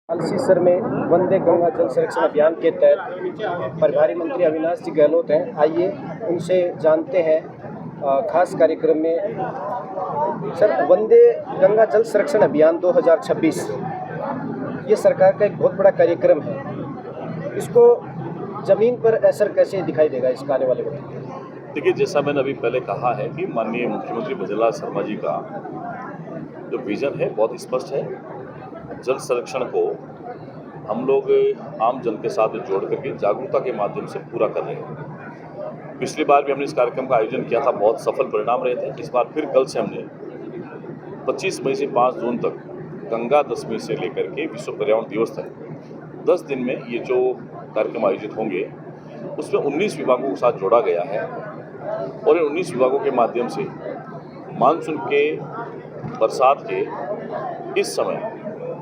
अलसीसर में वंदे गंगा जल संरक्षण अभियान के तहत प्रभारी मंत्री अविनाश जी गहलोत हैं। आइए उनसे जानते हैं खास कार्यक्रम में। सर, वंदे गंगा जल संरक्षण अभियान 2026 ये सरकार का एक बहुत बड़ा कार्यक्रम है। इसको ज़मीन पर असर कैसे दिखाई देगा इसका आने वाले वक्त? देखिए, जैसा मैंने अभी पहले कहा है कि माननीय मुख्यमंत्री भजनलाल शर्मा जी का जो विज़न है बहुत स्पष्ट है। जल संरक्षण को हम लोग आम जन के साथ जोड़ करके जागरूकता के माध्यम से पूरा कर रहे हैं। पिछली बार भी हमने इस कार्यक्रम का आयोजन किया था, बहुत सफल परिणाम रहे थे। इस बार फिर कल से हमने 25 मई से 5 जून तक गंगा दशमी से लेकर के विश्व पर्यावरण दिवस तक 10 दिन में ये जो कार्यक्रम आयोजित होंगे उसमें 19 विभागों के साथ जोड़ा गया है। और इन 19 विभागों के माध्यम से मानसून के बरसात के इस समय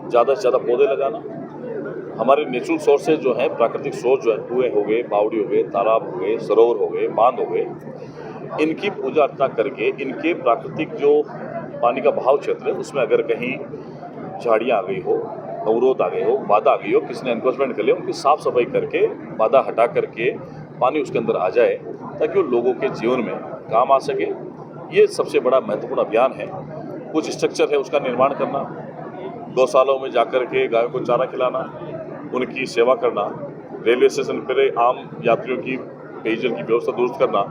ज़्यादा से ज़्यादा पौधे लगाना, हमारे नेचुरल सोर्सेज जो हैं, प्राकृतिक सोर्स जो है, कुएँ हो गए, बावड़ी हो गए, तालाब हो गए, सरोवर हो गए, बांध हो गए, इनकी पूजा अर्चना करके इनके प्राकृतिक जो पानी का बहाव क्षेत्र है उसमें अगर कहीं झाड़ियाँ आ गई हो, अवरोध आ गए हो, बाधा आ गई हो, किसी ने एनक्रोचमेंट कर लिया, उनकी साफ़ सफाई करके बाधा हटा करके पानी उसके अंदर आ जाए ताकि वो लोगों के जीवन में काम आ सके। ये सबसे बड़ा महत्वपूर्ण अभियान है। कुछ स्ट्रक्चर है उसका निर्माण करना, गौशालाओं में जाकर के गायों को चारा खिलाना, उनकी सेवा करना, रेलवे स्टेशन पर आम यात्रियों की पेयजल की व्यवस्था दुरुस्त करना,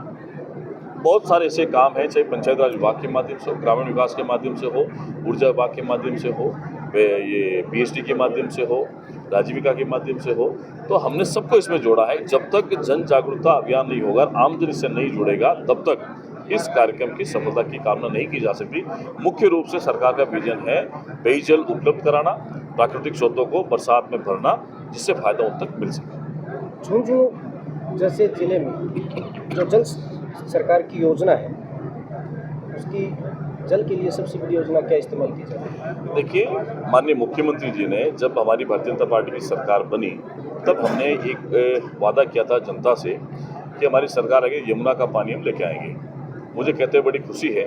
बहुत सारे ऐसे काम हैं, चाहे पंचायत राज विभाग के माध्यम से हो, ग्रामीण विकास के माध्यम से हो, ऊर्जा विभाग के माध्यम से हो, ये पीएचडी के माध्यम से हो, राजीविका के माध्यम से हो। तो हमने सबको इसमें जोड़ा है। जब तक जन जागरूकता अभियान नहीं होगा, आमजन इससे नहीं जुड़ेगा, तब तक इस कार्यक्रम की सफलता की कामना नहीं की जा सकती। मुख्य रूप से सरकार का विजन है पेयजल उपलब्ध कराना, प्राकृतिक स्रोतों को बरसात में भरना, जिससे फायदा उन तक मिल सके। झुंझुनू जैसे जिले में जो जल सरकार की योजना है, उसकी जल के लिए सबसे बड़ी योजना क्या इस्तेमाल की जाए? देखिए, माननीय मुख्यमंत्री जी ने जब हमारी भारतीय जनता पार्टी की सरकार बनी तब हमने एक वादा किया था जनता से कि हमारी सरकार आगे यमुना का पानी हम लेके आएंगे। मुझे कहते हुए बड़ी खुशी है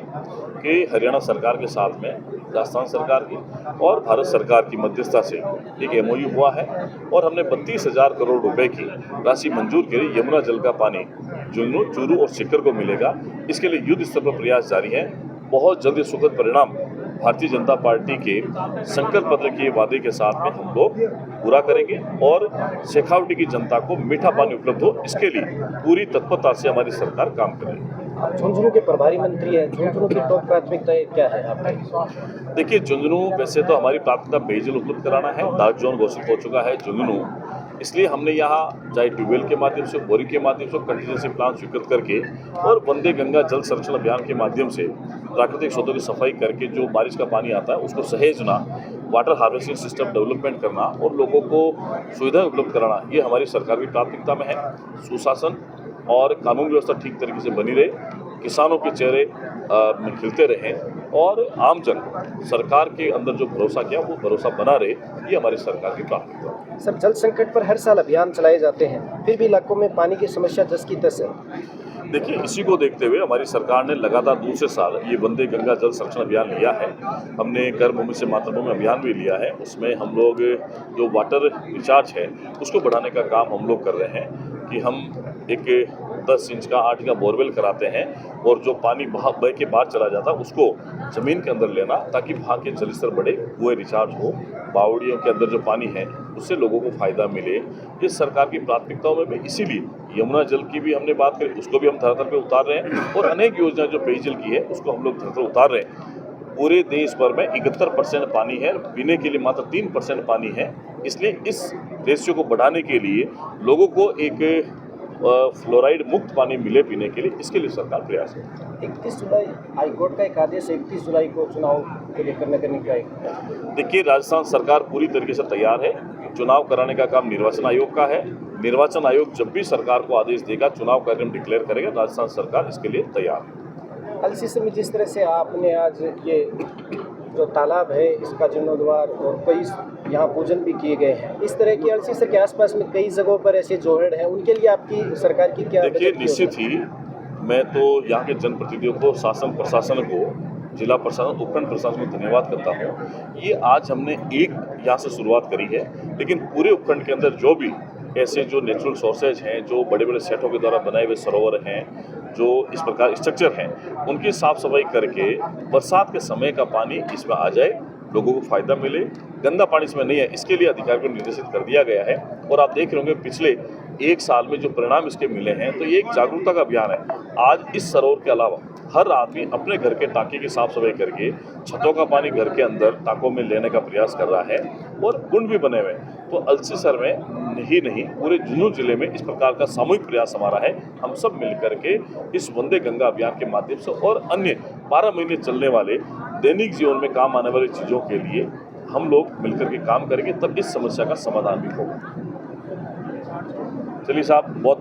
कि हरियाणा सरकार के साथ में राजस्थान सरकार की और भारत सरकार की मध्यस्थता से एक एमओयू हुआ है और हमने 32,000 करोड़ रुपए की राशि मंजूर करी। यमुना जल का पानी झुंझुनू, चूरू और सीकर को मिलेगा। इसके लिए युद्ध स्तर पर प्रयास जारी है। बहुत जल्द सुखद परिणाम भारतीय जनता पार्टी के संकल्प पत्र के वादे के साथ में हम लोग पूरा करेंगे और शेखावटी की जनता को मीठा पानी उपलब्ध हो, इसके लिए पूरी तत्परता से हमारी सरकार काम करेगी। आप झुंझुनू के प्रभारी मंत्री हैं, झुंझुनू की टॉप प्राथमिकता क्या है आपकी? देखिए, झुंझुनू वैसे तो हमारी प्राथमिकता पेयजल उपलब्ध कराना है। डार्क जोन घोषित हो चुका है झुंझुनू, इसलिए हमने यहाँ चाहे ट्यूबवेल के माध्यम से, बोरिंग के माध्यम से, कंटीजेंसी प्लान स्वीकृत करके और वंदे गंगा जल संरक्षण अभियान के माध्यम से प्राकृतिक स्रोतों की सफाई करके जो बारिश का पानी आता है उसको सहेजना, वाटर हार्वेस्टिंग सिस्टम डेवलपमेंट करना और लोगों को सुविधाएं उपलब्ध कराना, ये हमारी सरकार की प्राथमिकता में है। सुशासन और कानून व्यवस्था ठीक तरीके से बनी रहे, किसानों के चेहरे खिलते रहें और आमजन सरकार के अंदर जो भरोसा किया वो भरोसा बना रहे, ये हमारी सरकार की प्राथमिकता है। सर, जल संकट पर हर साल अभियान चलाए जाते हैं, फिर भी इलाकों में पानी की समस्या जस की तस है। देखिए, इसी को देखते हुए हमारी सरकार ने लगातार दूसरे साल ये वंदे गंगा जल संरक्षण अभियान लिया है। हमने कर्मभूमि से मातृभूमि अभियान भी लिया है। उसमें हम लोग जो वाटर रिचार्ज है उसको बढ़ाने का काम हम लोग कर रहे हैं कि हम एक 10 इंच का 8 का बोरवेल कराते हैं और जो पानी बह के बाहर चला जाता है उसको ज़मीन के अंदर लेना ताकि वहाँ के जल स्तर बढ़े, कुएं रिचार्ज हो, बावड़ियों के अंदर जो पानी है उससे लोगों को फ़ायदा मिले। ये सरकार की प्राथमिकताओं में भी, इसीलिए यमुना जल की भी हमने बात करी, उसको भी हम धरातल पे उतार रहे हैं और अनेक योजना जो पेयजल की है उसको हम लोग धरातल उतार रहे हैं। पूरे देश भर में 71% पानी है, पीने के लिए मात्र 3% पानी है। इसलिए इस रेशियो को बढ़ाने के लिए लोगों को एक फ्लोराइड मुक्त पानी मिले पीने के लिए, इसके लिए सरकार प्रयास है। 31 जुलाई हाईकोर्ट का एक आदेश है, 31 जुलाई को चुनाव को लेकर नगर निकाय आएगा। देखिए, राजस्थान सरकार पूरी तरीके से तैयार है। चुनाव कराने का काम निर्वाचन आयोग का है। निर्वाचन आयोग जब भी सरकार को आदेश देगा, चुनाव कार्यक्रम डिक्लेयर करेगा, राजस्थान सरकार इसके लिए तैयार है। अलसीसर में जिस तरह से आपने आज ये जो तालाब है इसका जीर्णोद्धार और कई यहाँ पूजन भी किए गए हैं, इस तरह की अलसीसर के आसपास में कई जगहों पर ऐसे जोहड़ हैं, उनके लिए आपकी सरकार की क्या? देखिए, निश्चित ही मैं तो यहाँ के जनप्रतिनिधियों को, शासन प्रशासन को जिला प्रशासन, उपखंड प्रशासन को धन्यवाद करता हूँ। ये आज हमने एक यहाँ से शुरुआत करी है, लेकिन पूरे उपखंड के अंदर जो भी ऐसे जो नेचुरल सोर्सेज हैं, जो बड़े बड़े सेटों के द्वारा बनाए हुए सरोवर हैं, जो इस प्रकार स्ट्रक्चर हैं, उनकी साफ सफाई करके बरसात के समय का पानी इसमें आ जाए, लोगों को फायदा मिले। गंदा पानी इसमें नहीं है, इसके लिए अधिकारी को निर्देशित कर दिया गया है। और आप देख रहे होंगे पिछले एक साल में जो परिणाम इसके मिले हैं, तो ये एक जागरूकता का अभियान है। आज इस सरोवर के अलावा हर आदमी अपने घर के टाँके की साफ सफाई करके छतों का पानी घर के अंदर टाँकों में लेने का प्रयास कर रहा है और कुंड भी बने हुए हैं। तो अल्सीसर में ही नहीं, पूरे झुंझुनू जिले में इस प्रकार का सामूहिक प्रयास हमारा है। हम सब मिलकर के इस वंदे गंगा अभियान के माध्यम से और अन्य 12 महीने चलने वाले दैनिक जीवन में काम आने वाली चीज़ों के लिए हम लोग मिलकर के काम करेंगे, तब इस समस्या का समाधान भी होगा। चलिए साहब, बहुत बहुत